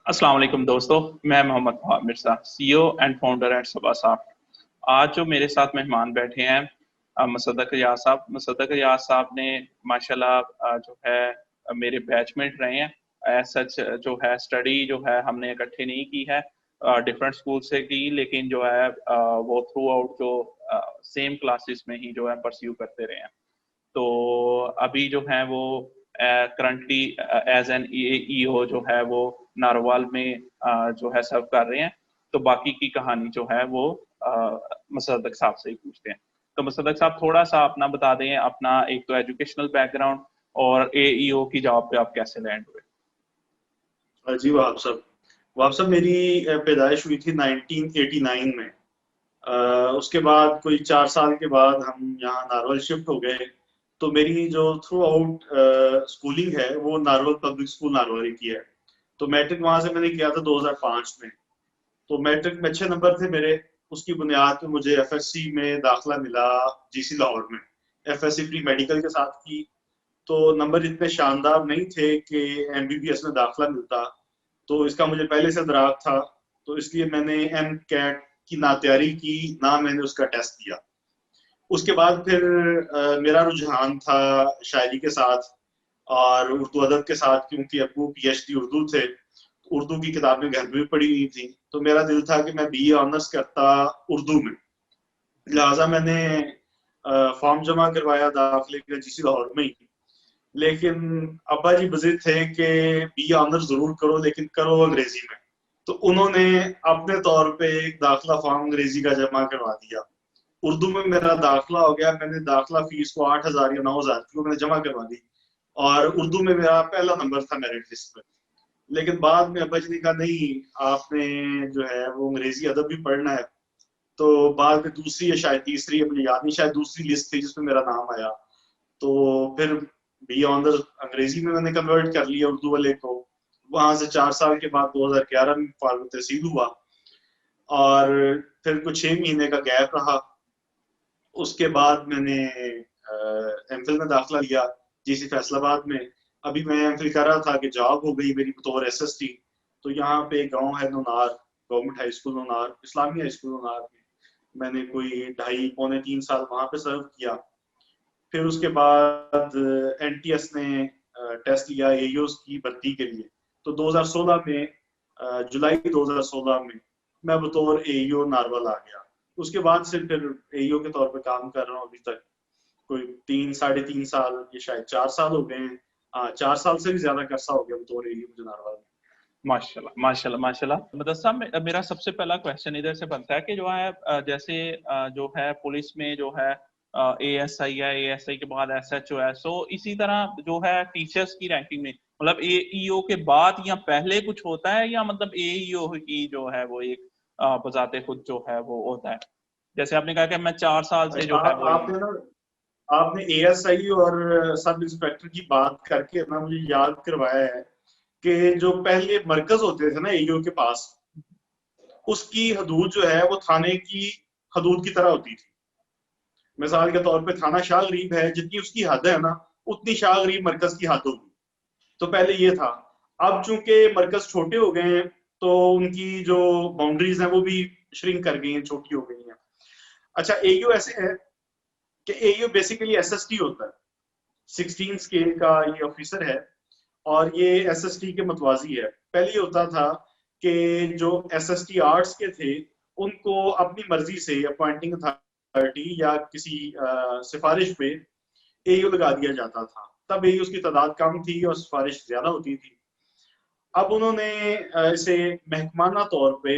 अस्सलाम वालेकुम दोस्तों। मैं Mohammad Fawad Mirza, CEO and founder at Saba Soft. आज जो मेरे साथ मेहमान बैठे हैं, मुसद्दक रियाज साहब। मुसद्दक रियाज साहब ने माशाल्लाह जो है मेरे बैचमेट रहे हैं। एज सच जो है स्टडी जो है हमने इकट्ठे नहीं की है, डिफरेंट स्कूल से की, लेकिन जो है वो थ्रू आउट जो सेम क्लासेस में ही जो है परस्यू करते रहे हैं। तो अभी जो है वो करंटली एज एन ईओ जो है वो नारोवाल में जो है सर्व कर रहे हैं। तो बाकी की कहानी जो है वो मुसद्दक साहब से ही पूछते हैं। तो मुसद्दक साहब थोड़ा सा अपना बता दें, अपना एक तो एजुकेशनल बैकग्राउंड और एईओ की जॉब पे आप कैसे लैंड हुए। जी वहाब साहब मेरी पैदाइश हुई थी 1989 में। उसके बाद कोई 4 साल के बाद हम यहाँ नारोल शिफ्ट हो गए। तो मेरी जो थ्रू आउट स्कूलिंग है वो नारोल पब्लिक स्कूल नारोल की है। तो मैट्रिक वहां से मैंने किया था 2005 में। तो मैट्रिक में अच्छे नंबर थे मेरे। उसकी बुनियाद पे मुझे एफएससी में दाखिला मिला, जीसी लाहौर में। एफएससी प्री मेडिकल के साथ की। तो नंबर इतने शानदार नहीं थे कि एमबीबीएस में दाखिला मिलता। तो इसका मुझे पहले से दराग था। तो इसलिए मैंने एम कैट की ना तैयारी की, ना मैंने उसका टेस्ट दिया। उसके बाद फिर मेरा रुझान था शायरी के साथ और उर्दू अदब के साथ, क्योंकि अबू पीएचडी उर्दू थे। उर्दू की किताबें घर में भी पढ़ी हुई थी। तो मेरा दिल था कि मैं बीए ऑनर्स करता उर्दू में। लिहाजा मैंने फॉर्म जमा करवाया दाखिले का जीसी लाहौर में ही। लेकिन अब्बा जी जिद थे कि बी ऑनर्स जरूर करो, लेकिन करो अंग्रेजी में। तो उन्होंने अपने तौर पे एक दाखिला फॉर्म अंग्रेजी का जमा करवा दिया। उर्दू में मेरा दाखिला हो गया। मैंने दाखिला फीस को 8,000 या 9,000 की मैंने जमा करवा दी। और उर्दू में मेरा पहला नंबर था मेरिट लिस्ट में। लेकिन बाद में अब्बा जी ने कहा नहीं, आपने जो है वो अंग्रेजी अदब भी पढ़ना है। तो बाद में दूसरी या शायद तीसरी, अपनी याद नहीं, शायद दूसरी लिस्ट थी जिसमें मेरा नाम आया। तो फिर बी ऑनर्स अंग्रेजी में मैंने कन्वर्ट कर लिया उर्दू वाले को। वहां से 4 साल के बाद 2011 में फार्म तहसील हुआ। और फिर कुछ 6 महीने का गैप रहा। उसके बाद मैंने एमफिल में दाखिला लिया, जीसी फैसलाबाद में। अभी मैं एमफिल कर रहा था कि जॉब हो गई मेरी बतौर एसएसटी। तो यहाँ पे गांव है नौनार, गवर्नमेंट हाई स्कूल नौनार, इस्लामी हाई स्कूल नौनार में। मैंने कोई 2.5 पौने 3 साल वहां पे सर्व किया। फिर उसके बाद एनटीएस ने टेस्ट लिया एईओस की भर्ती के लिए। तो 2016 में, जुलाई 2016 में मैं बतौर एईओ नारवल आ गया। उसके बाद से फिर एईओ के तौर पे काम कर रहा हूँ अभी तक। कोई 3 साढ़े 3 साल, ये शायद 4 साल हो गए हैं। 4 साल से भी ज्यादा कर्सा हो गया बतौर एईओ मुझे नारवल। माशाल्लाह माशाल्लाह माशाल्लाह। मतलब साहब मेरा सबसे पहला क्वेश्चन इधर से बनता है कि जो है जैसे जो है पुलिस में जो है एएसआई है, एएसआई के बाद एसएचओ है, सो इसी तरह जो है टीचर्स की रैंकिंग में मतलब एईओ के बाद या पहले कुछ होता है, या मतलब एईओ की जो है वो एक बजाते खुद जो है वो होता है। जैसे आपने कहा कि मैं 4 साल से जो है वो आपने ना आपने एएसआई और सब इंस्पेक्टर की बात करके ना मुझे याद करवाया है कि जो पहले मरकज होते थे ना एईओ के पास, उसकी हदूद जो है वो थाने की हदूद की तरह होती थी। मिसाल के तौर पे थाना शाह गरीब है, जितनी उसकी हद है ना, उतनी शाह गरीब मरकज की हद होगी। तो पहले ये था। अब चूंकि मरकज छोटे हो गए हैं, तो उनकी जो बाउंड्रीज हैं वो भी श्रिंक कर गई हैं, छोटी हो गई हैं। अच्छा, एयू ऐसे है कि एयू बेसिकली एसएसटी होता है। 16 स्केल का ये ऑफिसर है। और ये एसएसटी के मतवाजी है। पहले ये होता था कि जो एसएसटी आर्ट्स के थे, उनको अपनी मर्जी से अपॉइंटिंग अथॉरिटी या किसी सिफारिश पे एयू लगा दिया जाता था। तब एयू की तादाद कम थी और सिफारिश ज्यादा होती थी। अब उन्होंने इसे महकमाना तौर पे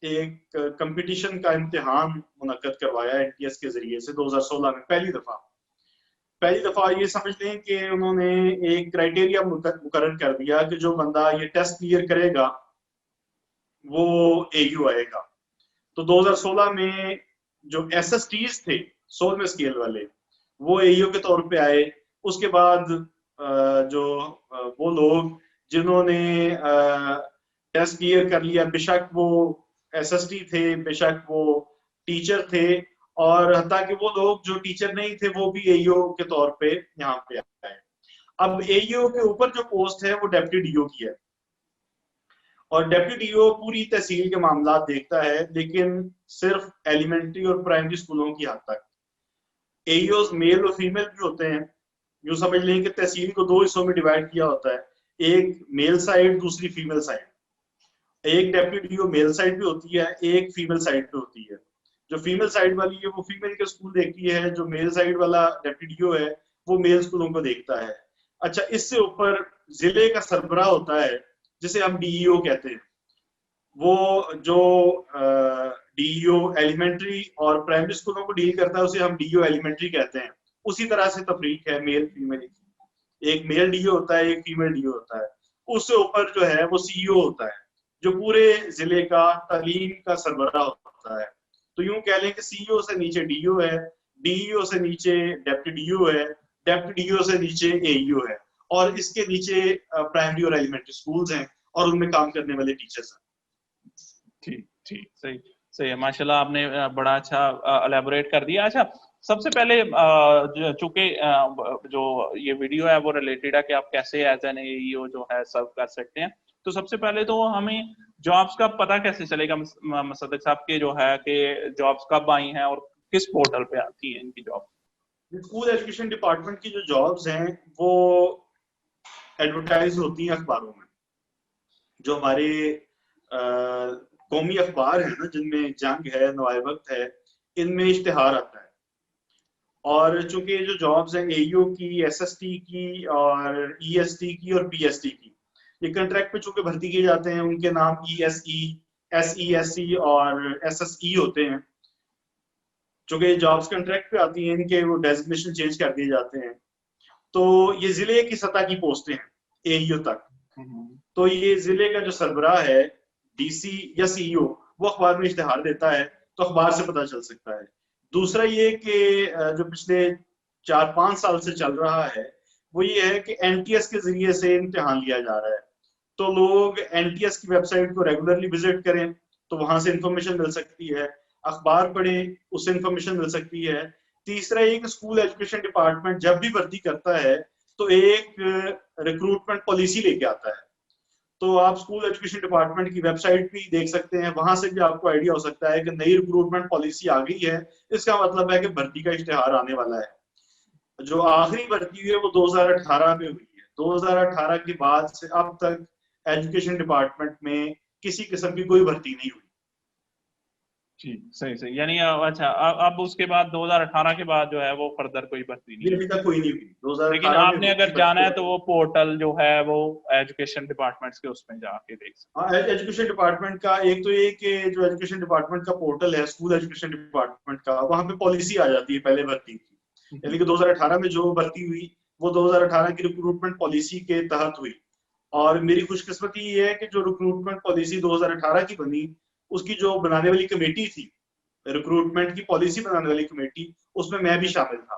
एक कंपटीशन का इम्तिहान मुनक्कद करवाया एनटीएस के जरिए से 2016 में पहली दफा ये समझ लें कि उन्होंने एक क्राइटेरिया मुकर्रर कर दिया कि जो बंदा ये टेस्ट क्लियर करेगा वो एयू आएगा। तो 2016 में जो एसएसटीज थे, 16वें स्केल वाले, वो एयू के तौर पे आए। उसके बाद जो वो लोग जिन्होंने टेस्ट क्लियर कर लिया, बेशक वो एसएसटी थे, बेशक वो टीचर थे, और हत्ता कि वो लोग जो टीचर नहीं थे वो भी एईओ के तौर पे यहाँ पे आए। अब एईओ के ऊपर जो पोस्ट है वो डेप्टी डीओ की है। और डेप्यूटी डीओ पूरी तहसील के मामला देखता है, लेकिन सिर्फ एलिमेंट्री और प्राइमरी स्कूलों की हद तक। एईओ मेल और फीमेल भी होते हैं। यूं समझ लें कि तहसील को दो हिस्सों में डिवाइड किया होता है, एक मेल साइड, दूसरी फीमेल साइड। एक डेप्यूटी मेल साइड पे होती है, एक फीमेल साइड पे होती है। जो फीमेल साइड वाली है वो फीमेल के स्कूल देखती है, जो मेल साइड वाला डेप्यूटी है वो मेल स्कूलों को देखता है। अच्छा, इससे ऊपर जिले का सरबराह होता है जिसे हम डीईओ कहते हैं। वो जो डीईओ एलिमेंट्री और प्राइमरी स्कूलों को डील करता है उसे हम डीईओ एलिमेंट्री कहते हैं। उसी तरह से तफरीक है मेल फीमेल की, एक मेल डीईओ होता है, एक फीमेल डीईओ होता है। उससे ऊपर जो है वो सीईओ होता है, जो पूरे जिले का तालीम का सरबराह होता है। तो यूं कह लें कि सीईओ से नीचे डीईओ है, डीईओ से नीचे डेप्यूटी डीईओ है, डेप्यूटी डीईओ से नीचे एईओ है, और इसके नीचे प्राइमरी और एलिमेंट्री स्कूल्स हैं और उनमें काम करने वाले टीचर्स हैं। ठीक ठीक, सही सही है, माशाल्लाह आपने बड़ा अच्छा एलेबोरेट कर दिया। अच्छा, सबसे पहले चूंकि जो ये वीडियो है वो रिलेटेड है कि आप कैसे एज एन एईओ जो है सर्व कर सकते हैं, तो सबसे पहले तो हमें जॉब्स का पता कैसे चलेगा मुसद्दक साहब के जो है कि जॉब्स कब आई हैं और किस पोर्टल पे आती हैं इनकी जॉब? स्कूल एजुकेशन डिपार्टमेंट की जो जॉब्स हैं वो एडवर्टाइज होती हैं अखबारों में। जो हमारे कौमी अखबार हैं ना, जिनमें जंग है, नवाए वक्त है, इनमें इश्तिहार आता है। और चूंकि जो जॉब्स हैं एईओ की, एसएसटी की और ईएसटी की और पीएसटी की, ये कॉन्ट्रैक्ट पे चूंकि भर्ती किए जाते हैं, उनके नाम ईएसई, एसईएसई और एसएसई होते हैं। चूंकि जॉब्स कॉन्ट्रैक्ट पे आती हैं, इनके वो डेजिग्नेशन चेंज कर दिए जाते हैं। तो ये जिले की सतह की पोस्टें हैं एईओ तक। तो ये जिले का जो सरबराह है, डीसी या सीईओ, वो अखबार में इश्तिहार देता है, तो अखबार से पता चल सकता है। दूसरा ये कि जो पिछले 4-5 साल से चल रहा है वो ये है कि एनटीएस के जरिए से इम्तिहान लिया जा रहा है। तो लोग एनटीएस की वेबसाइट को रेगुलरली विजिट करें तो वहां से इंफॉर्मेशन मिल सकती है, अखबार पढ़ें उससे इंफॉर्मेशन मिल सकती है। तीसरा ये कि स्कूल एजुकेशन डिपार्टमेंट जब भी भर्ती करता है तो एक रिक्रूटमेंट पॉलिसी लेके आता है। तो आप स्कूल एजुकेशन डिपार्टमेंट की वेबसाइट भी देख सकते हैं, वहां से भी आपको आइडिया हो सकता है कि नई रिक्रूटमेंट पॉलिसी आ गई है, इसका मतलब है कि भर्ती का इश्तिहार आने वाला है। जो आखिरी भर्ती हुई है वो 2018 में हुई है। 2018 के बाद से अब तक एजुकेशन डिपार्टमेंट में किसी किस्म की कोई भर्ती नहीं हुई। जी, सही सही, यानी अच्छा अब उसके बाद 2018 के बाद जो है वो फर्दर कोई भर्ती नहीं अभी तक कोई नहीं हुई। 2018 लेकिन आपने अगर जाना है तो वो पोर्टल जो है वो एजुकेशन डिपार्टमेंट्स के उसमें जाके देख सकते हैं। एजुकेशन डिपार्टमेंट का एक तो ये कि जो एजुकेशन डिपार्टमेंट का पोर्टल है स्कूल एजुकेशन डिपार्टमेंट का, वहां पे पॉलिसी आ जाती है पहले भर्ती की। यानी कि 2018 में जो भर्ती हुई वो 2018 की रिक्रूटमेंट पॉलिसी के तहत हुई। और मेरी खुशकिस्मती ये है कि जो रिक्रूटमेंट पॉलिसी 2018 की बनी, उसकी जो बनाने वाली कमेटी थी, रिक्रूटमेंट की पॉलिसी बनाने वाली कमेटी, उसमें मैं भी शामिल था।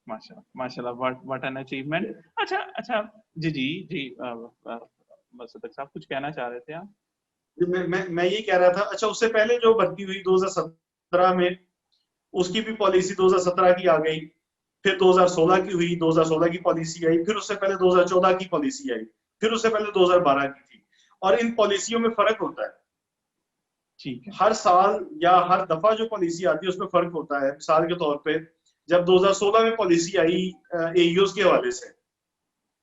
माशाल्लाह, व्हाट एन अचीवमेंट। अच्छा जी जी जी, मुसद्दक साहब कुछ कहना चाह रहे थे आप? मैं ये कह रहा था, अच्छा उससे पहले जो भर्ती हुई 2017 में, उसकी भी पॉलिसी 2017 की आ गई। फिर 2016 की हुई, 2016 की पॉलिसी आई। फिर उससे पहले 2014 की पॉलिसी आई। फिर उससे पहले 2012 की थी। और इन पॉलिसियों में फर्क होता है। ठीक है, हर साल या हर दफा जो पॉलिसी आती है उसमें फर्क होता है। मिसाल के तौर पे जब 2016 में पॉलिसी आई एईओस के हवाले से,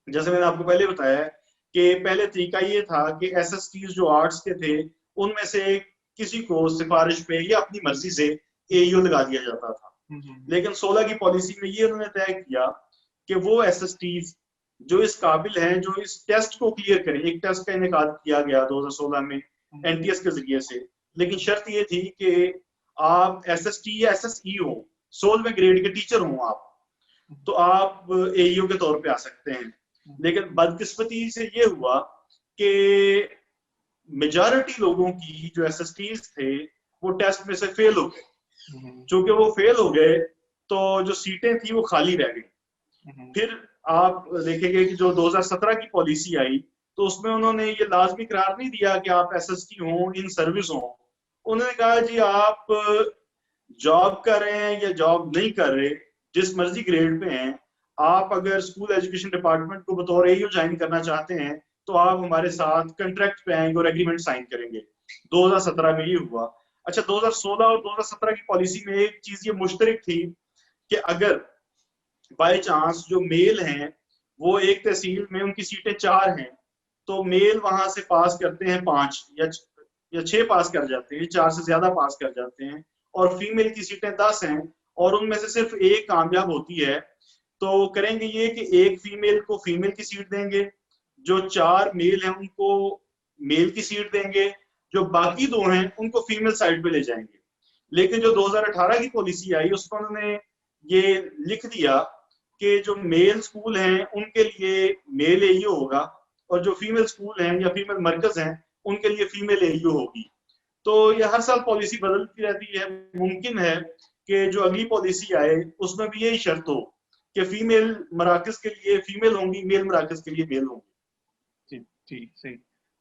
जैसे मैंने आपको पहले बताया कि पहले तरीका ये था कि एसएसटीज जो आर्ट्स के थे उनमें से किसी को सिफारिश पे या अपनी मर्जी से एईओ लगा दिया जाता था। लेकिन 16 की पॉलिसी में ये उन्होंने तय किया कि वो एसएसटीज जो इस काबिल हैं, जो इस टेस्ट को क्लियर करें। एक टेस्ट का इनेकाद किया गया 2016 में एनटीएस के जरिए से, लेकिन शर्त ये थी कि आप एसएसटी या एसएसई हो, 16वें ग्रेड के टीचर हो आप, तो आप एईओ के तौर पे आ सकते हैं। लेकिन बदकिस्मती से ये हुआ कि मेजॉरिटी लोगों की जो एसएसटीज थे वो टेस्ट में से फेल हो गए। चूंकि वो फेल हो गए तो जो सीटें थी वो खाली रह गई। फिर आप देखेंगे कि जो 2017 की पॉलिसी आई तो उसमें उन्होंने ये लाजमी करार नहीं दिया कि आप एसएसटी हो, इन सर्विस हो। उन्होंने कहा जी आप जॉब कर रहे हैं या जॉब नहीं कर रहे, जिस मर्जी ग्रेड पे हैं, आप अगर स्कूल एजुकेशन डिपार्टमेंट को बतौर एईओ ज्वाइन करना चाहते हैं तो आप हमारे साथ कंट्रैक्ट पे आएंगे और एग्रीमेंट साइन करेंगे। 2017 में ये हुआ। अच्छा, 2016 और 2017 की पॉलिसी में एक चीज ये मुश्तरक थी कि अगर बाय चांस जो मेल हैं वो एक तहसील में उनकी सीटें 4 हैं, तो मेल वहां से पास करते हैं 5 या 6 पास कर जाते हैं, 4 से ज्यादा पास कर जाते हैं, और फीमेल की सीटें 10 हैं और उनमें से सिर्फ एक कामयाब होती है, तो करेंगे ये कि एक फीमेल को फीमेल की सीट देंगे, जो 4 मेल हैं उनको मेल की सीट देंगे, जो बाकी 2 हैं उनको फीमेल साइड पे ले जाएंगे। लेकिन जो 2018 की पॉलिसी आई उसमें उन्होंने ये लिख दिया कि जो मेल स्कूल हैं उनके लिए मेल एईओ होगा और जो फीमेल स्कूल हैं या फीमेल मरकज हैं उनके लिए फीमेल एईओ होगी। तो ये हर साल पॉलिसी बदलती रहती है। मुमकिन है कि जो अगली पॉलिसी आए उसमें भी यही शर्त हो कि फीमेल मराकज के लिए फीमेल होंगी, मेल मराकज के लिए मेल होंगी। ठीक, सही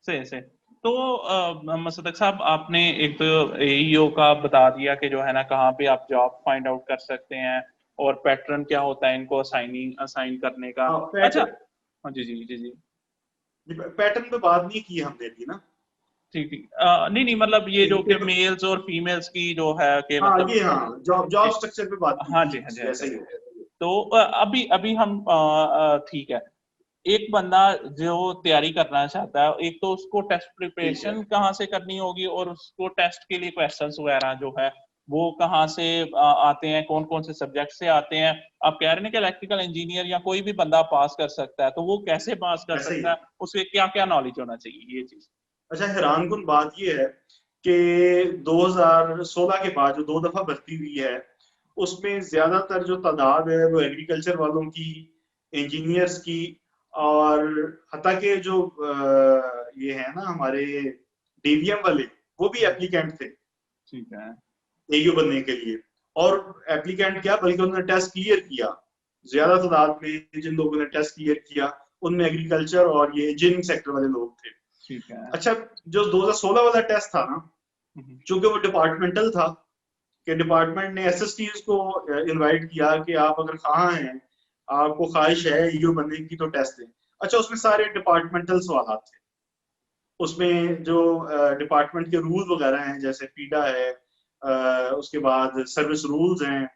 सही सही। तो मुसद्दक साहब, आपने एक तो एईओ का बता दिया कि जो है ना कहाँ पे आप जॉब फाइंड आउट कर सकते हैं और पैटर्न क्या होता है इनको असाइन करने का। अच्छा, हाँ जी जी जी जी, पैटर्न पे बात नहीं की हमने भी ना। ठीक ठीक। नहीं नहीं, मतलब ये जो कि मेल्स और फीमेल्स की जो है कि हाँ, मतलब ये हाँ जॉब स्ट्रक्चर पे बात की हाँ थी, जी हाँ जी हाँ वैसे जी। ही हो। तो अभी अभी हम ठीक है, एक बंदा जो तैयारी करना चाहता है, एक तो उसको टेस्ट प्रिपरेशन कहाँ से करनी होगी और उसको टेस्ट के लिए क्वेश्चंस वगैरह जो है वो कहाँ से आते हैं, कौन कौन से सब्जेक्ट से आते हैं। आप कह रहे हैं कि इलेक्ट्रिकल इंजीनियर या कोई भी बंदा पास कर सकता है, तो वो कैसे पास कर ऐसे ही सकता है, उसके क्या क्या नॉलेज होना चाहिए, ये चीज। अच्छा, हैरानकुन बात ये है कि 2016 के बाद जो 2 दफा भर्ती हुई है उसमें ज्यादातर जो तादाद है वो एग्रीकल्चर वालों की, इंजीनियर्स की, और हता के जो ये है ना हमारे डीवीएम वाले, वो भी एप्लीकेंट थे ठीक है। एयू बनने के लिए। और एप्लीकेंट क्या, बल्कि उन्होंने टेस्ट क्लियर किया। ज्यादा तादाद में जिन लोगों ने टेस्ट क्लियर किया उनमें एग्रीकल्चर और ये इंजीनियरिंग सेक्टर वाले लोग थे। ठीक है। अच्छा, जो 2016 वाला टेस्ट था ना, चूंकि वो डिपार्टमेंटल था कि डिपार्टमेंट ने एसएसटीज को इनवाइट किया कि आप अगर कहाँ हैं, आपको ख्वाहिश है ईओ बनने की, तो टेस्ट दें। अच्छा, उसमें सारे डिपार्टमेंटल सवाल थे। उसमें जो डिपार्टमेंट के रूल वगैरह हैं, जैसे पीडा है, उसके बाद सर्विस रूल्स हैं,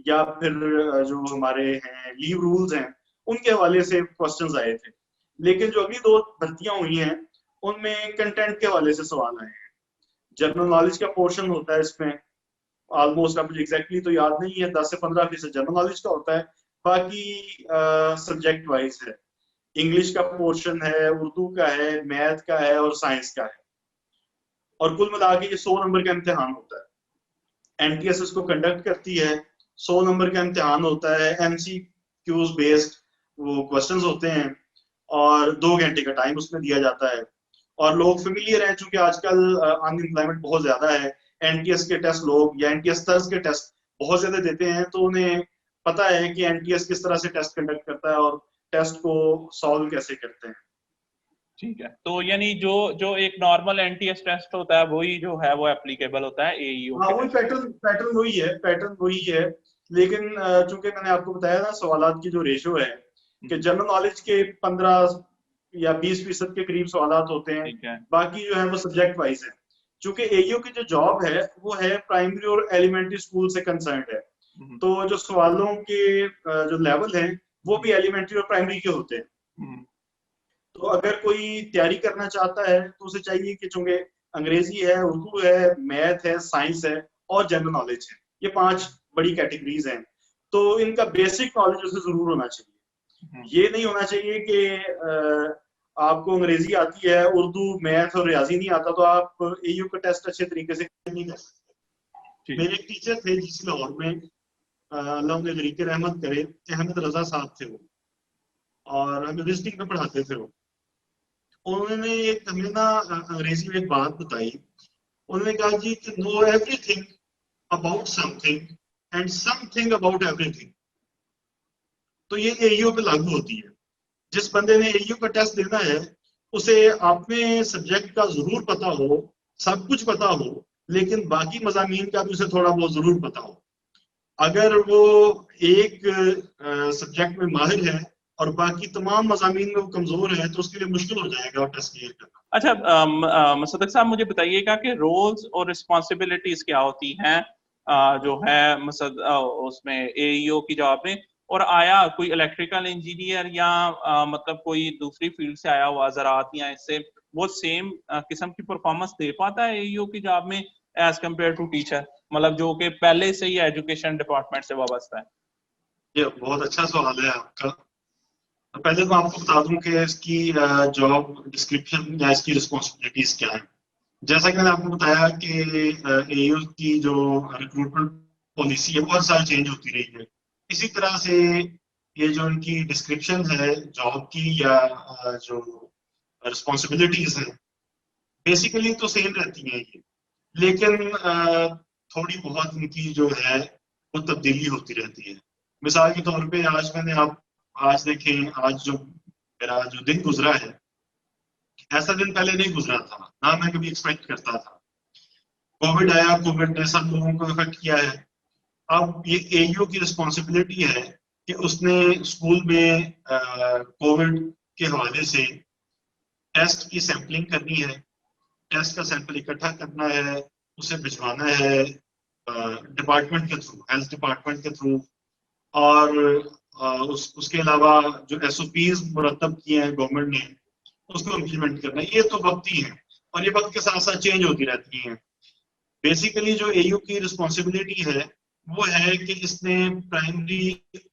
या फिर जो हमारे हैं लीव रूल्स हैं, उनके हवाले से क्वेश्चंस आए थे। लेकिन जो अगली 2 भर्तियां हुई हैं उनमें कंटेंट के हवाले से सवाल आए हैं। जनरल नॉलेज का पोर्शन होता है इसमें, ऑलमोस्ट, अब मुझे एग्जैक्टली तो याद नहीं है, 10 से 15% जनरल नॉलेज का होता है, बाकी सब्जेक्ट वाइज है। इंग्लिश का पोर्शन है, उर्दू का है, मैथ का है और साइंस का है। और कुल मिला के ये 100 नंबर का इम्तिहान होता है। एनटीएस इसको कंडक्ट करती है। 100 नंबर का इम्तिहान होता है, एमसीक्यूज बेस्ड वो क्वेश्चंस होते हैं, और 2 घंटे का टाइम उसमें दिया जाता है। और लोग फेमिलियर हैं, चूंकि आजकल अनएम्प्लॉयमेंट बहुत ज्यादा है, एनटीएस के टेस्ट लोग या एनटीएस तर्ज के टेस्ट बहुत ज्यादा देते हैं, तो उन्हें पता है कि एनटीएस किस तरह से टेस्ट कंडक्ट करता है और टेस्ट को सॉल्व कैसे करते हैं। ठीक है, तो यानी जो जो एक नॉर्मल एनटीएस टेस्ट होता है वही जो है वो एप्लीकेबल होता है एईओ हाँ, के वही टेस्ट। पैटर्न वही है। लेकिन चूंकि मैंने आपको बताया ना सवालात की जो रेशो है कि जनरल नॉलेज के 15 या 20% के करीब सवालात होते हैं, ठीक है। बाकी जो है वो सब्जेक्ट वाइज है। चूंकि एईओ की जो जॉब है वो है प्राइमरी और एलिमेंट्री स्कूल से कंसर्न्ड है, तो जो सवालों के जो लेवल हैं वो भी एलिमेंट्री और प्राइमरी के होते हैं। तो अगर कोई तैयारी करना चाहता है तो उसे चाहिए कि चूंकि अंग्रेजी है, उर्दू है, मैथ है, साइंस है और जनरल नॉलेज है, ये 5 बड़ी कैटेगरीज हैं, तो इनका बेसिक नॉलेज उसे जरूर होना चाहिए। ये नहीं होना चाहिए कि आपको अंग्रेजी आती है, उर्दू, मैथ और रियाजी नहीं आता, तो आप एयू का टेस्ट अच्छे तरीके से नहीं कर सकते। मेरे एक टीचर थे जिस लाहौर में, अल्लाह उन्हें तरीके रहमत करे, अहमद रजा साहब थे वो, और हमें विजिटिंग में पढ़ाते थे वो। उन्होंने एक हमें ना अंग्रेजी में एक बात बताई। उन्होंने कहा जी, know everything about something and something about everything. तो ये एईओ पे लागू होती है। जिस बंदे ने एईओ का टेस्ट देना है उसे अपने सब्जेक्ट का जरूर पता हो, सब कुछ पता हो, लेकिन बाकी मज़ामीन का भी उसे थोड़ा बहुत जरूर पता हो। अगर वो एक सब्जेक्ट में माहिर है और बाकी तमाम मज़ामीन में वो कमजोर है, तो उसके लिए मुश्किल हो जाएगा टेस्ट क्लियर करना। अच्छा, मुसद्दक साहब मुझे बताइएगा कि रोल्स और रिस्पॉन्सिबिलिटीज क्या होती हैं जो है उसमें एईओ की जॉब में, और आया कोई इलेक्ट्रिकल इंजीनियर या मतलब कोई दूसरी फील्ड से आया हुआ ज़राअत या इससे, वो सेम किस्म की परफॉर्मेंस दे पाता है एईओ की जॉब में एज कम्पेयर टू टीचर, मतलब जो कि पहले से ही एजुकेशन डिपार्टमेंट से वाबस्ता है? ये बहुत अच्छा सवाल है आपका। पहले तो आपको बता दूं कि इसकी जॉब डिस्क्रिप्शन या इसकी रिस्पॉन्सिबिलिटीज क्या है। जैसा कि मैंने आपको बताया कि एयू की जो रिक्रूटमेंट पॉलिसी है बहुत साल चेंज होती रही है। इसी तरह से ये जो इनकी डिस्क्रिप्शन है जॉब की या जो रिस्पॉन्सिबिलिटीज है बेसिकली तो सेम रहती हैं ये, लेकिन थोड़ी बहुत इनकी जो है वो तब्दीली होती रहती है। मिसाल के तौर पे आज देखें, आज जो मेरा जो दिन गुजरा है, ऐसा दिन पहले नहीं गुजरा था, ना मैं कभी एक्सपेक्ट करता था। कोविड आया, कोविड ने सब लोगों को इफेक्ट किया है। अब ये एयू की रिस्पॉन्सिबिलिटी है कि उसने स्कूल में कोविड के हवाले से टेस्ट की सैंपलिंग करनी है, टेस्ट का सैंपल इकट्ठा करना है, उसे भिजवाना है डिपार्टमेंट के थ्रू, हेल्थ डिपार्टमेंट के थ्रू, और उसके अलावा जो एसओपीज मुरतब किए हैं गवर्नमेंट ने उसको इम्प्लीमेंट करना है। ये तो वक्त ही है और ये वक्त के साथ साथ चेंज होती रहती हैं। बेसिकली जो एयू की रिस्पॉन्सिबिलिटी है वो है कि इसने प्राइमरी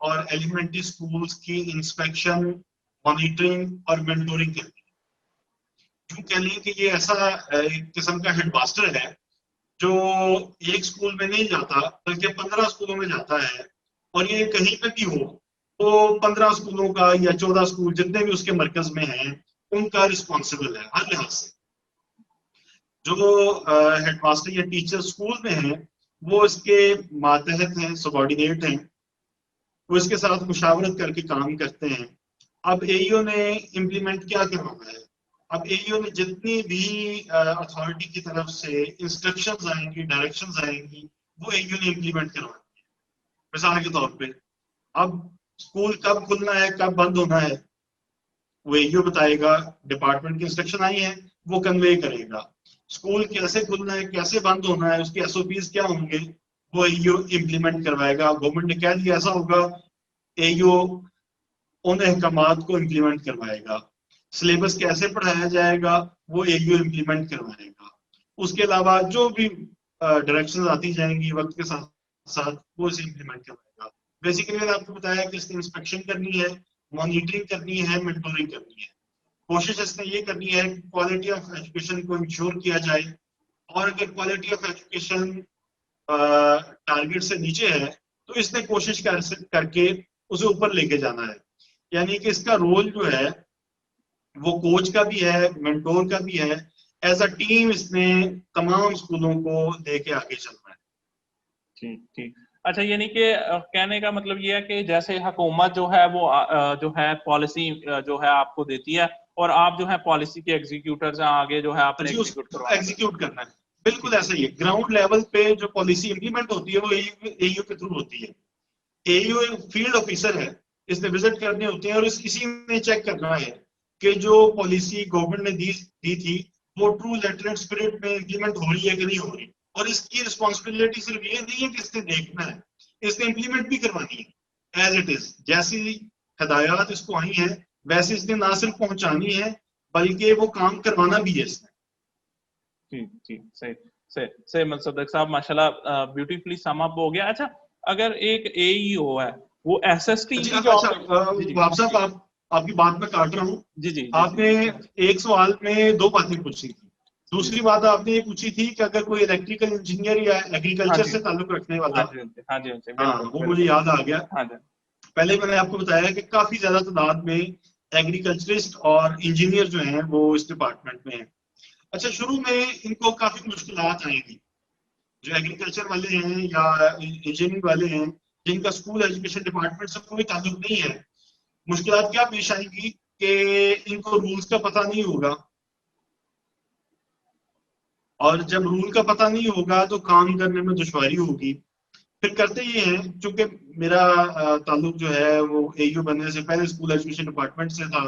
और एलिमेंट्री स्कूल्स की इंस्पेक्शन, मॉनिटरिंग और मेंटोरिंग करनी है। यूं कह लें कि ये ऐसा एक किस्म का हेडमास्टर है जो एक स्कूल में नहीं जाता बल्कि 15 स्कूलों में जाता है, और ये कहीं पे भी हो तो 15 स्कूलों का या 14 स्कूल जितने भी उसके मरकज में हैं उनका रिस्पॉन्सिबल है हर लिहाज से। जो हेडमास्टर या टीचर स्कूल में हैं वो इसके मातहत हैं, सबॉर्डिनेट हैं, वो इसके साथ मुशावरत करके काम करते हैं। अब एईओ ने इम्प्लीमेंट क्या करवाना है? अब एईओ ने जितनी भी अथॉरिटी की तरफ से इंस्ट्रक्शंस आएंगी, डायरेक्शंस आएंगी, वो एईओ ने इम्प्लीमेंट करवानी है। मिसाल के तौर पे अब स्कूल कब खुलना है, कब बंद होना है, वो एईओ बताएगा। डिपार्टमेंट की इंस्ट्रक्शन आई है, वो कन्वे करेगा। स्कूल कैसे खुलना है, कैसे बंद होना है, उसके एसओपीज क्या होंगे, वो एईओ इम्प्लीमेंट करवाएगा। गवर्नमेंट ने कह दिया ऐसा होगा, एईओ उन अहकामात को इम्प्लीमेंट करवाएगा। सिलेबस कैसे पढ़ाया जाएगा वो एईओ इम्प्लीमेंट करवाएगा। उसके अलावा जो भी डायरेक्शन आती जाएंगी वक्त के साथ साथ वो इसे इम्प्लीमेंट करवाएगा। बेसिकली मैंने आपको बताया कि इसकी इंस्पेक्शन करनी है, मॉनिटरिंग करनी है, मेंटोरिंग करनी है। कोशिश इसने ये करनी है कि क्वालिटी ऑफ एजुकेशन को इंश्योर किया जाए, और अगर क्वालिटी ऑफ एजुकेशन टारगेट से नीचे है तो इसने कोशिश करके उसे ऊपर लेके जाना है। यानी कि इसका रोल जो है वो कोच का भी है, मेंटोर का भी है। एज अ टीम इसने तमाम स्कूलों को लेके आगे चलना है। ठीक ठीक। अच्छा, यानी कि कहने का मतलब ये है कि जैसे हुकूमत जो है वो जो है पॉलिसी जो है आपको देती है, और आप जो है पॉलिसी के एग्जीक्यूटर्स हैं, आगे जो है आपने जी, एग्जीक्यूट उसको करवाना है। एग्जीक्यूट करना है। बिल्कुल ऐसा ही है। ग्राउंड लेवल पे जो पॉलिसी इंप्लीमेंट होती है वो एयू के थ्रू होती है। एयू एक फील्ड ऑफिसर है, इसने विजिट करने होते हैं और इसी ने चेक करना है कि जो पॉलिसी गवर्नमेंट ने दी थी वो ट्रू लेटर एंड स्पिरिट में इंप्लीमेंट हो रही है कि नहीं हो रही। और इसकी रिस्पॉन्सिबिलिटी सिर्फ ये नहीं है कि इसने देखना है, इसने इंप्लीमेंट भी करवानी है। एज इट इज जैसी हदायत इसको आई है वैसे इसने ना सिर्फ पहुंचानी है बल्कि वो काम करवाना भी है इसने। जी जी, सही सही सही। मुसद्दक साहब माशाल्लाह ब्यूटीफुली सम अप हो गया। अच्छा, अगर एक एईओ है वो एसएसटी जी की अच्छा, जॉब। जी जी वाब साहब आपकी बात में काट रहा हूँ। जी जी जी आपने जी एक सवाल में दो बातें पूछी थी। जी। दूसरी बात आपने ये पूछी थी कि अगर कोई इलेक्ट्रिकल इंजीनियर या हाँ एग्रीकल्चर जी से ताल्लुक रखने हाँ वाला, जी हाँ जी हाँ जी, हाँ बिल्कुल वो मुझे बिल्कुल। याद आ गया। हाँ जी। पहले मैंने आपको बताया कि काफी ज्यादा तादाद में एग्रीकल्चरिस्ट और इंजीनियर जो हैं वो इस डिपार्टमेंट में हैं। अच्छा, शुरू में इनको काफी मुश्किलात आएंगी। जो एग्रीकल्चर वाले हैं या इंजीनियरिंग वाले हैं जिनका स्कूल एजुकेशन डिपार्टमेंट से कोई ताल्लुक नहीं है, मुश्किलात क्या पेश आएंगी कि इनको रूल्स का पता नहीं होगा, और जब रूल का पता नहीं होगा तो काम करने में दुश्वारी होगी। फिर करते ये हैं, चूंकि मेरा ताल्लुक जो है वो एयू बनने से पहले स्कूल एजुकेशन डिपार्टमेंट से था,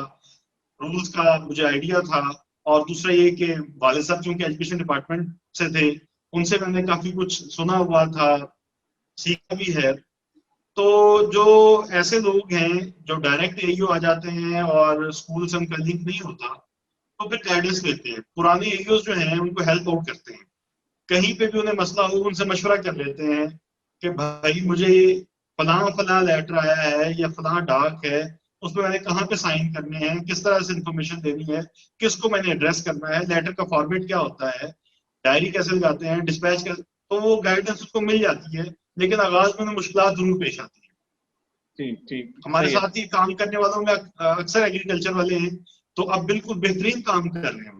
रूल्स का मुझे आइडिया था, और दूसरा ये कि वाले साहब चूंकि एजुकेशन डिपार्टमेंट से थे, उनसे मैंने काफी कुछ सुना हुआ था, सीखा भी है। तो जो ऐसे लोग हैं जो डायरेक्ट एयू आ जाते हैं और स्कूल से उनका लिंक नहीं होता, तो फिर गाइडेंस लेते हैं, पुराने एयूज जो हैं उनको हेल्प आउट करते हैं, कहीं पे भी उन्हें मसला हो उनसे मशवरा कर लेते हैं कि भाई मुझे फलां फलां लेटर आया है या फलां डाक है, उसमें मैंने कहाँ पे साइन करने हैं, किस तरह से इंफॉर्मेशन देनी है, किसको मैंने एड्रेस करना है, लेटर का फॉर्मेट क्या होता है, डायरी कैसे लगाते हैं, डिस्पैच कैसे, तो वो गाइडेंस उसको मिल जाती है। लेकिन आगाज में मुश्किल जरूर पेश आती है। ठीक ठीक, हमारे सही है। साथ ही काम करने वालों में अक्सर एग्रीकल्चर वाले हैं, तो अब बिल्कुल बेहतरीन काम कर रहे हैं।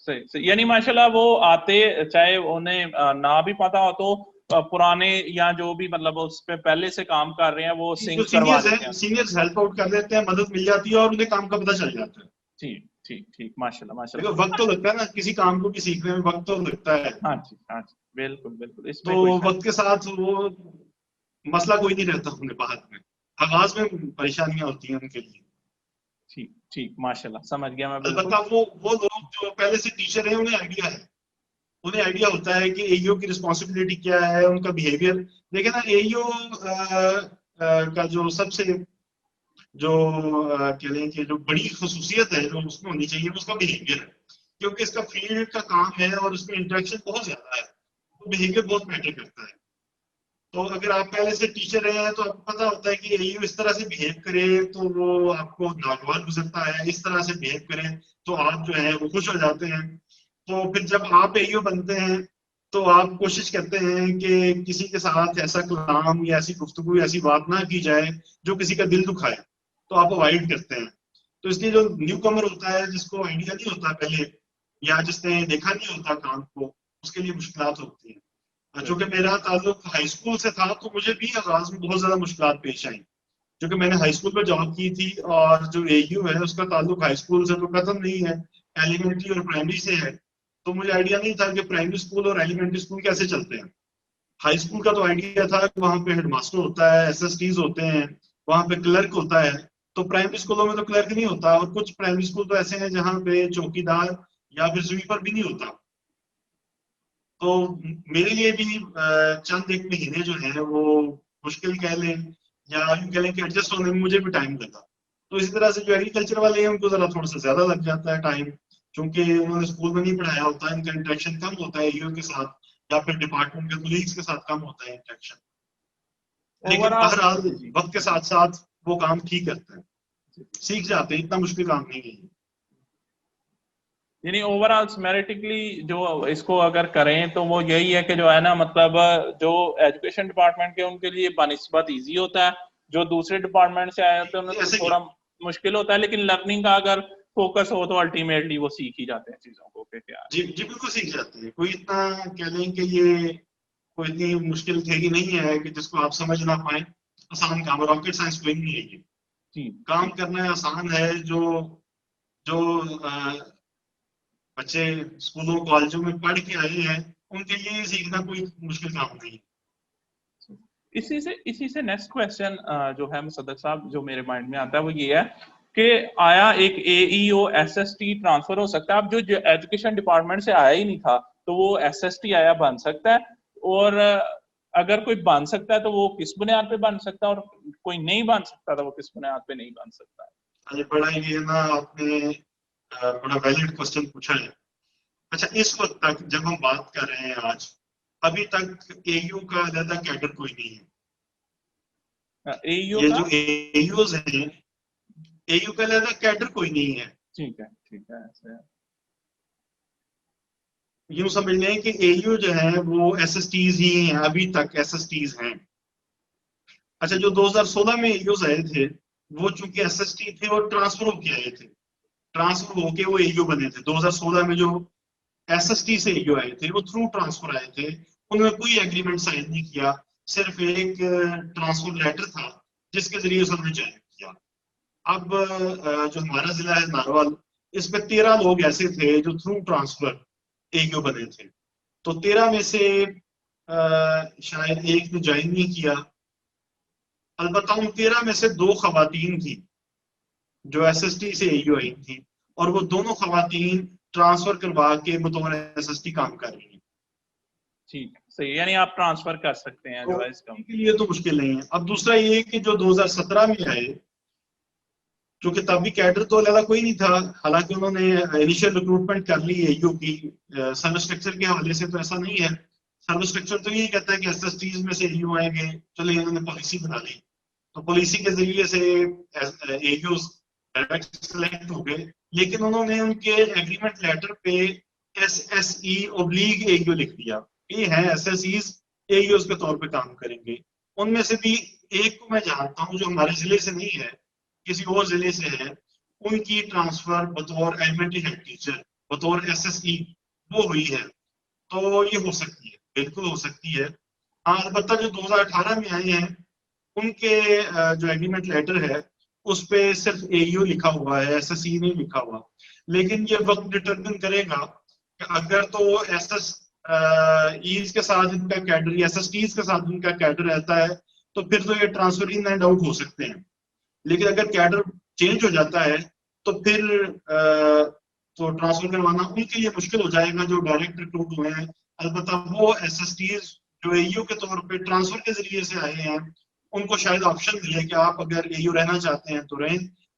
सही सही, यानी माशाल्लाह वो आते, चाहे उन्हें ना भी पता हो तो पुराने या जो भी मतलब उस पे पहले से काम कर रहे हैं वो जो सिंक करवा सीनियर्स देते हैं, हैं। सीनियर्स हेल्प आउट कर देते हैं, मदद मिल जाती है और उन्हें काम का पता चल जाता है। ठीक ठीक ठीक, माशाल्लाह देखो माशाल्लाह। वक्त तो लगता है ना, किसी काम को भी सीखने में वक्त तो लगता है। हाँ जी हाँ जी, बिल्कुल बिल्कुल, तो इसमें कोई शक। वक्त के साथ वो मसला कोई नहीं रहता उन्हें बाद में, आगाज में परेशानियां होती हैं उनके लिए। ठीक ठीक, माशाल्लाह, समझ गया मैं बिल्कुल। अलबत्ता वो लोग जो पहले से टीचर हैं उन्हें आइडिया है, उन्हें आइडिया होता है कि एईओ की रिस्पॉन्सिबिलिटी क्या है, उनका बिहेवियर। देखिए ना, एईओ का जो सबसे जो कह लें कि जो बड़ी खसूसियत है जो उसमें होनी चाहिए, वो उसका बिहेवियर है, क्योंकि इसका फील्ड का काम है और उसमें इंटरेक्शन बहुत ज्यादा है, तो बिहेवियर बहुत मैटर करता है। तो अगर आप पहले से टीचर रहे हैं तो आपको पता होता है कि एईओ इस तरह से बिहेव करे तो वो आपको नागवार गुजरता है, इस तरह से बिहेव करें तो आप जो है वो खुश हो जाते हैं। तो फिर जब आप एईओ बनते हैं तो आप कोशिश करते हैं कि किसी के साथ ऐसा कलाम या ऐसी गुफ्तगू, ऐसी बात ना की जाए जो किसी का दिल दुखाए, तो आप अवॉइड करते हैं। तो इसलिए जो न्यू कमर होता है, जिसको आइडिया नहीं होता पहले, या जिसने देखा नहीं होता काम को, उसके लिए मुश्किल होती है। चूंकि मेरा ताल्लुक हाई स्कूल से था तो मुझे भी आगाज में बहुत ज्यादा मुश्किल पेश आई, क्योंकि मैंने हाई स्कूल में जॉब की थी, और जो एयू है उसका ताल्लुक हाई स्कूल से तो खत्म नहीं है, एलिमेंट्री और प्राइमरी से है। तो मुझे आइडिया नहीं था कि प्राइमरी स्कूल और एलिमेंट्री स्कूल कैसे चलते हैं। हाई स्कूल का तो आइडिया था कि वहाँ पे हेडमास्टर होता है, एसएसटीज होते हैं, वहाँ पे क्लर्क होता है। तो प्राइमरी स्कूलों में तो क्लर्क नहीं होता, और कुछ प्राइमरी स्कूल तो ऐसे हैं जहाँ पे चौकीदार या फिर स्वीपर भी नहीं होता। तो मेरे लिए भी चंद एक महीने जो है वो मुश्किल कह लें, या यूं कह लें कि एडजस्ट होने में मुझे भी टाइम लगा। तो इसी तरह से जो एग्रीकल्चर वाले हैं उनको जरा थोड़ा सा ज्यादा लग जाता है टाइम, क्योंकि उन्होंने स्कूल में नहीं पढ़ाया होता है, इनका इंटरेक्शन कम होता है ईओ के साथ, या फिर डिपार्टमेंट के कोलीग्स के साथ कम होता है इंटरेक्शन। लेकिन ओवरऑल बहरहाल जी जी वक्त के साथ साथ वो काम ठीक करते हैं, सीख जाते हैं, इतना मुश्किल काम नहीं है। यानी ओवरऑल सिमेट्रिकली जो इसको अगर करें तो वो यही है कि जो है ना मतलब जो एजुकेशन डिपार्टमेंट के उनके लिए बनिस्बत इजी होता है, जो दूसरे डिपार्टमेंट से आए होते हैं उन्हें तो ऐसे ही थोड़ा मुश्किल होता है, लेकिन लर्निंग का अगर फोकस हो तो अल्टीमेटली वो सीख ही जाते हैं चीजों को के क्या। जी जी बिल्कुल सीख जाते हैं। कोई इतना कह लें कि ये कोई इतनी मुश्किल थ्योरी नहीं है कि जिसको आप समझ ना पाए। आसान काम, रॉकेट साइंस कोई नहीं है ये, जी काम जी, करना है आसान है। जो जो बच्चे स्कूलों कॉलेजों में पढ़ के आए हैं उनके लिए सीखना कोई मुश्किल काम नहीं है। इसी से नेक्स्ट क्वेश्चन जो है मुसद्दक साहब जो मेरे माइंड में आता है वो ये है कि आया एक एईओ एसएसटी ट्रांसफर हो सकता है। अब जो एजुकेशन डिपार्टमेंट से आया ही नहीं था तो वो एसएसटी आया बन सकता है, और अगर कोई बन सकता है तो वो किस बुनियाद पे बन सकता है, और कोई नहीं बन सकता तो वो किस बुनियाद पे नहीं बन सकता है। अरे बड़ा ये ना आपने बड़ा वैलिड क्वेश्चन पूछा है। अच्छा, इस वक्त तक जब हम बात कर रहे हैं आज, अभी तक एयू का अलग कैडर कोई नहीं है। एईओ ये का, जो एयूज हैं, एयू का अलग कैडर कोई नहीं है। ठीक है ऐसे है। यूं समझ लें कि एयू जो है वो एसएसटीज ही हैं, अभी तक एसएसटीज हैं। अच्छा, जो 2016 में एयूज आए थे, वो चूंकि एसएसटी थे और ट्रांसफर होके आए थे, ट्रांसफर होके वो एयू बने थे। 2016 में जो एसएसटी से एयू आए थे वो थ्रू ट्रांसफर आए थे, उन्होंने कोई एग्रीमेंट साइन नहीं किया, सिर्फ एक ट्रांसफर लेटर था जिसके जरिए उन्होंने ज्वाइन किया। अब जो हमारा जिला है नारवल, इसमें 13 लोग ऐसे थे जो थ्रू ट्रांसफर एयू बने थे। तो 13 में से शायद एक ने ज्वाइन नहीं किया। अलबत्ता उन 13 में से 2 खवातीन थी जो एसएसटी से एयू आई थी, और वो दोनों खवातीन ट्रांसफर करवा के बतौर एसएसटी काम कर रही हैं। ठीक, सही, यानी आप ट्रांसफर कर सकते हैं जो तो है इसका। उनके लिए तो मुश्किल नहीं है। अब दूसरा ये कि जो 2017 में आए, क्योंकि तब भी कैडर तो अलग कोई नहीं था, हालांकि उन्होंने इनिशियल रिक्रूटमेंट कर ली एयू की। सर्विस स्ट्रक्चर के हवाले से तो ऐसा नहीं है। सर्विस स्ट्रक्चर तो यही कहता है कि एसएसटीज में से एयू आएंगे। चलो इन्होंने पॉलिसी बना ली, तो पॉलिसी के जरिए से एयू डायरेक्ट सेलेक्ट हो गए, लेकिन उन्होंने उनके एग्रीमेंट लेटर पे SSE एयू लिख दिया। ये है SSEs एयू के तौर पे काम करेंगे। उनमें से भी एक को मैं जानता हूँ जो हमारे जिले से नहीं है, किसी और जिले से है। उनकी ट्रांसफर बतौर एलिमेंट्री हेड टीचर, बतौर SSE वो हुई है। तो ये हो सकती है, बिल्कुल हो सकती है। हाँ, अलबत्ता जो 2018 में आए हैं उनके जो एग्रीमेंट लेटर है उस पे सिर्फ एयू लिखा हुआ है, SSE नहीं लिखा हुआ। लेकिन ये वक्त डिटरमिन करेगा कि अगर तो एसएस ईज के साथ इनका कैडर या SSTs के साथ इनका कैडर रहता है तो फिर तो ये ट्रांसफर इन एंड आउट हो सकते हैं। लेकिन अगर कैडर चेंज हो जाता है तो फिर तो ट्रांसफर करवाना उनके लिए मुश्किल हो जाएगा जो डायरेक्ट रिक्रूट हुए हैं। अलबत्ता वो SSTs जो एयू के तौर पे ट्रांसफर के जरिए से आए हैं उनको शायद ऑप्शन मिले कि आप अगर एयू रहना चाहते हैं तो रहें,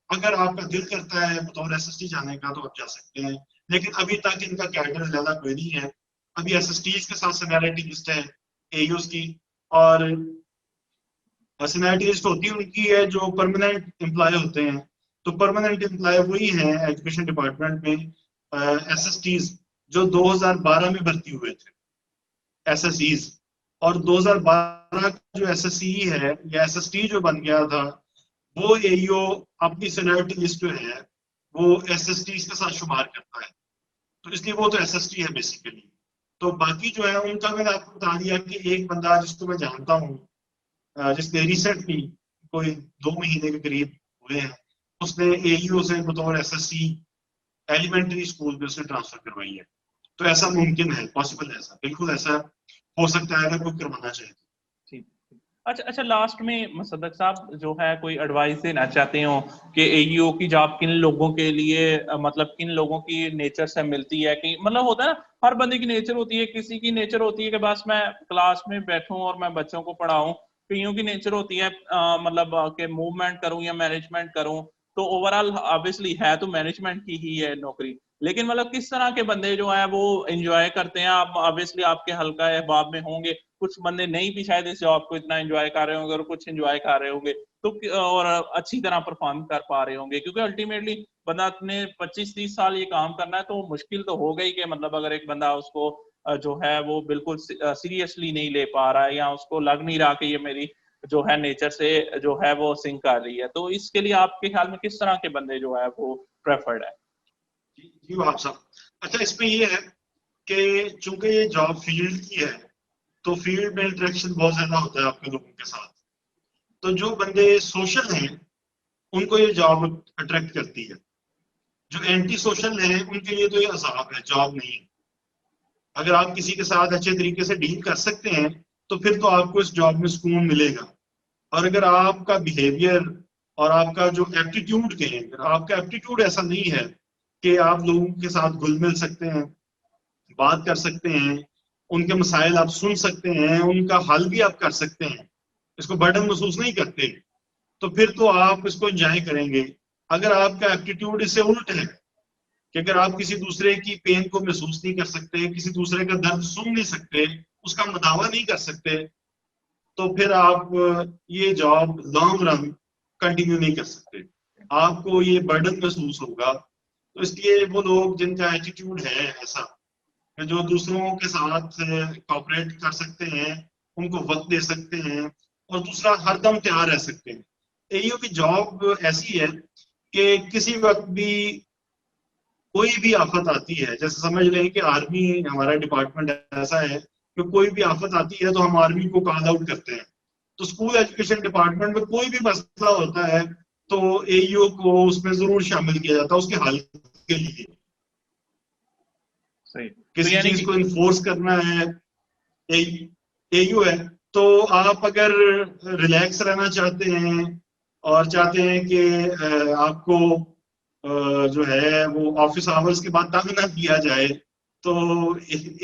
अगर आपका दिल करता है बतौर SST जाने का तो आप जा सकते हैं। लेकिन अभी तक इनका कैडर ज्यादा कोई नहीं है। अभी SSTs के साथ सीनियरिटी लिस्ट है एयूज की, और सीनियरिटी लिस्ट होती उनकी है जो परमानेंट एम्प्लॉय होते हैं। तो परमानेंट एम्प्लॉय वही हैं एजुकेशन डिपार्टमेंट में SSTs जो 2012 में भर्ती हुए थे SSEs, और 2012 का जो SSE है या SST जो बन गया था वो एयू अपनी सीनियरिटी लिस्ट जो है वो SSTs के साथ शुमार करता है। तो इसलिए वो तो SST है बेसिकली। तो बाकी जो है उनका मैंने आपको बता दिया कि एक बंदा जिसको मैं जानता हूँ, जिसने रिसेंटली कोई 2 महीने के करीब हुए हैं, उसने एयू से बतौर SSC एलिमेंट्री स्कूल में उसने ट्रांसफर करवाई है। तो ऐसा मुमकिन है, पॉसिबल है, ऐसा बिल्कुल ऐसा हो सकता है अगर कोई करवाना चाहे। ठीक। अच्छा अच्छा, लास्ट में मुसद्दक साहब जो है कोई एडवाइस देना चाहते हो कि एईओ की जॉब किन लोगों के लिए मतलब किन लोगों की नेचर से मिलती है, कि मतलब होता है ना हर बंदे की नेचर होती है, किसी की नेचर होती है कि बस मैं क्लास में बैठूं और मैं बच्चों को पढ़ाऊं, कईयों की नेचर होती है मतलब कि मूवमेंट करूं या मैनेजमेंट करूं। तो ओवरऑल ऑब्वियसली है तो मैनेजमेंट की ही है नौकरी, लेकिन मतलब किस तरह के बंदे जो है वो एंजॉय करते हैं, आप ऑब्वियसली आपके हल्का अहबाब में होंगे, कुछ बंदे नहीं भी शायद इस जॉब को इतना एंजॉय कर रहे होंगे और कुछ एंजॉय कर रहे होंगे, तो और अच्छी तरह परफॉर्म कर पा रहे होंगे, क्योंकि अल्टीमेटली बंदा अपने 25-30 साल ये काम करना है तो मुश्किल तो हो गई कि मतलब अगर एक बंदा उसको जो है वो बिल्कुल सीरियसली नहीं ले पा रहा है या उसको लग नहीं रहा कि ये मेरी जो है नेचर से जो है वो सिंक कर रही है, तो इसके लिए आपके ख्याल में किस तरह के बंदे जो है वो प्रेफर्ड है? जी वहाब साहब, अच्छा इसमें ये है कि चूंकि ये जॉब फील्ड की है तो फील्ड में इंटरेक्शन बहुत ज्यादा होता है आपके लोगों के साथ। तो जो बंदे सोशल हैं उनको ये जॉब अट्रैक्ट करती है। जो एंटी सोशल हैं उनके लिए तो ये अजाब है, जॉब नहीं है। अगर आप किसी के साथ अच्छे तरीके से डील कर सकते हैं तो फिर तो आपको इस जॉब में सुकून मिलेगा। और अगर आपका बिहेवियर और आपका जो एप्टीट्यूड कहें, अगर आपका एप्टीट्यूड ऐसा नहीं है कि आप लोगों के साथ घुल मिल सकते हैं, बात कर सकते हैं, उनके मसाइल आप सुन सकते हैं, उनका हल भी आप कर सकते हैं, इसको बर्डन महसूस नहीं करते, तो फिर तो आप इसको एंजॉय करेंगे। अगर आपका एप्टीट्यूड इससे उल्ट है कि अगर आप किसी दूसरे की पेन को महसूस नहीं कर सकते, किसी दूसरे का दर्द सुन नहीं सकते, उसका मदावा नहीं कर सकते, तो फिर आप ये जॉब लॉन्ग रन कंटिन्यू नहीं कर सकते, आपको ये बर्डन महसूस होगा। तो इसलिए वो लोग जिनका एटीट्यूड है ऐसा, जो दूसरों के साथ कॉपरेट कर सकते हैं, उनको वक्त दे सकते हैं, और दूसरा हरदम तैयार रह सकते हैं। एयू की जॉब ऐसी है कि किसी वक्त भी कोई भी आफत आती है, जैसे समझ लें कि आर्मी हमारा डिपार्टमेंट ऐसा है कि कोई भी आफत आती है तो हम आर्मी को कॉल आउट करते हैं। तो स्कूल एजुकेशन डिपार्टमेंट में कोई भी मसला होता है तो एयू को उसमें जरूर शामिल किया जाता है उसके हल के लिए। सही, तो किसी यानी चीज कि को इन्फोर्स करना है, एयू है, तो आप अगर रिलैक्स रहना चाहते हैं और चाहते हैं कि आपको जो है वो ऑफिस आवर्स के बाद तंग ना किया जाए, तो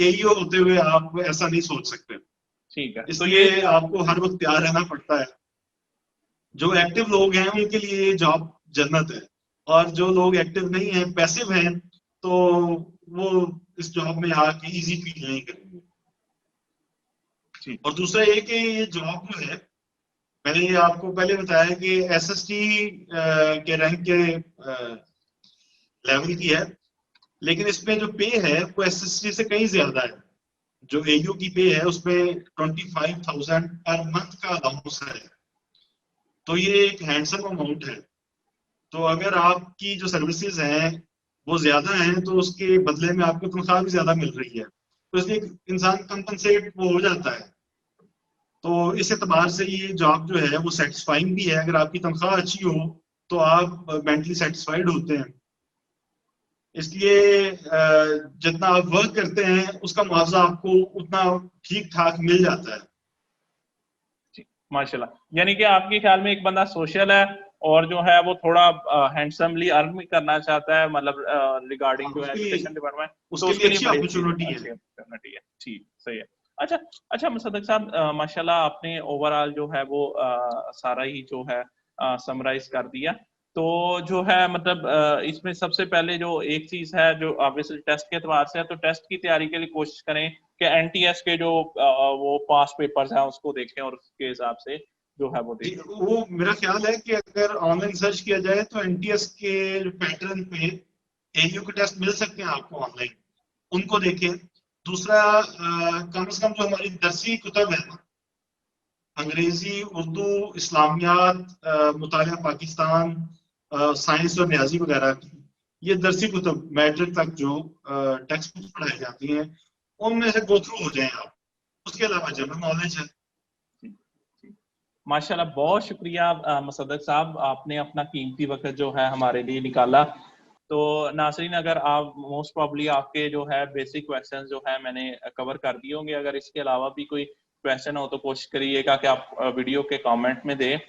एयू होते हुए आप ऐसा नहीं सोच सकते। ठीक है, तो ये इसलिए आपको हर वक्त तैयार रहना पड़ता है। जो एक्टिव लोग हैं उनके लिए ये जॉब जन्नत है, और जो लोग एक्टिव नहीं हैं, पैसिव हैं, तो वो इस जॉब में आके इजी फील नहीं करेंगे। ठीक। और दूसरा ये कि ये जॉब जो है, मैंने ये आपको पहले बताया कि एसएसटी के रैंक के लेवल की है, लेकिन इसमें जो पे है वो एसएसटी से कहीं ज्यादा है। जो एयू की पे है उसमें 25,000 पर मंथ का अलाउंस है, तो ये एक हैंडसम अमाउंट है। तो अगर आपकी जो सर्विसेज हैं वो ज्यादा हैं, तो उसके बदले में आपको तनख्वाह भी ज्यादा मिल रही है, तो इसलिए इंसान कंपनसेट वो हो जाता है। तो इस एतबार से ये जॉब जो है वो सेटिस्फाइंग भी है। अगर आपकी तनख्वाह अच्छी हो तो आप मेंटली सेटिस्फाइड होते हैं। इसलिए जितना आप वर्क करते हैं उसका मुआवजा आपको उतना ठीक ठाक मिल जाता है। माशाल्लाह, यानी कि आपके ख्याल में एक बंदा सोशल है और जो है वो थोड़ा हैंडसमली अर्न भी करना चाहता है, मतलब रिगार्डिंग जो है एजुकेशन डिपार्टमेंट, तो उसके लिए उसके लिए अच्छी बड़ी अपॉर्चुनिटी अच्छी है। अपॉर्चुनिटी है। ठीक, सही है। अच्छा अच्छा मुसद्दक साहब, माशाल्लाह आपने ओवरऑल जो है वो सारा ही जो है समराइज कर दिया। तो जो है मतलब इसमें सबसे पहले जो एक चीज है जो ऑब्वियसली टेस्ट के एतबार से है, तो टेस्ट की तैयारी के लिए कोशिश करें कि एनटीएस के जो वो पास पेपर्स हैं उसको देखें और उसके हिसाब से जो है वो जी, देखें। वो मेरा ख्याल है कि अगर ऑनलाइन सर्च किया जाए तो एनटीएस के पैटर्न पे एयू के टेस्ट मिल सकते हैं आपको ऑनलाइन, उनको देखें। दूसरा, कम से कम जो हमारी दरसी कुतब है ना, अंग्रेजी, उर्दू, इस्लामियात, मुतालिया पाकिस्तान, साइंस और रियाजी वगैरह की, ये दरसी कुतब मैट्रिक तक जो टेक्स्ट बुक पढ़ाई जाती हैं, उनमें से गो थ्रू हो जाएं आप। उसके अलावा जनरल नॉलेज है। माशाल्लाह, बहुत शुक्रिया मुसद्दक साहब, आपने अपना कीमती वक्त जो है हमारे लिए निकाला। तो नाज़रीन, अगर आप मोस्ट प्रॉब्ली आपके जो है बेसिक क्वेश्चंस जो है मैंने कवर कर दिए होंगे। अगर इसके अलावा भी कोई क्वेश्चन हो तो कोशिश करिएगा कि आप वीडियो के कमेंट में दें।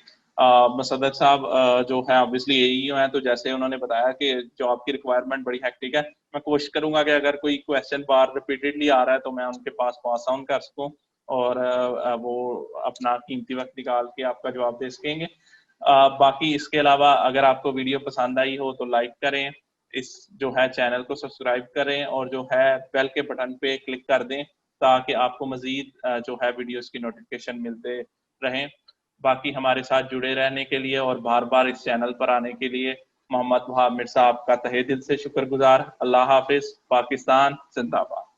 मुसद्दक साहब जो है ऑब्वियसली यही हैं, तो जैसे उन्होंने बताया कि जॉब की रिक्वायरमेंट बड़ी हेक्टिक है, मैं कोशिश करूंगा कि अगर कोई क्वेश्चन बार रिपीटेडली आ रहा है तो मैं उनके पास ऑन कर सकूँ और वो अपना कीमती वक्त निकाल के आपका जवाब दे सकेंगे। बाकी इसके अलावा अगर आपको वीडियो पसंद आई हो तो लाइक करें, इस जो है चैनल को सब्सक्राइब करें और जो है बेल के बटन पे क्लिक कर दें ताकि आपको मजीद जो है वीडियोस की नोटिफिकेशन मिलते रहें। बाकी हमारे साथ जुड़े रहने के लिए और बार बार इस चैनल पर आने के लिए मोहम्मद वहाब मिर्जा आपका तहे दिल से शुक्रगुजार। अल्लाह हाफिज। पाकिस्तान जिंदाबाद।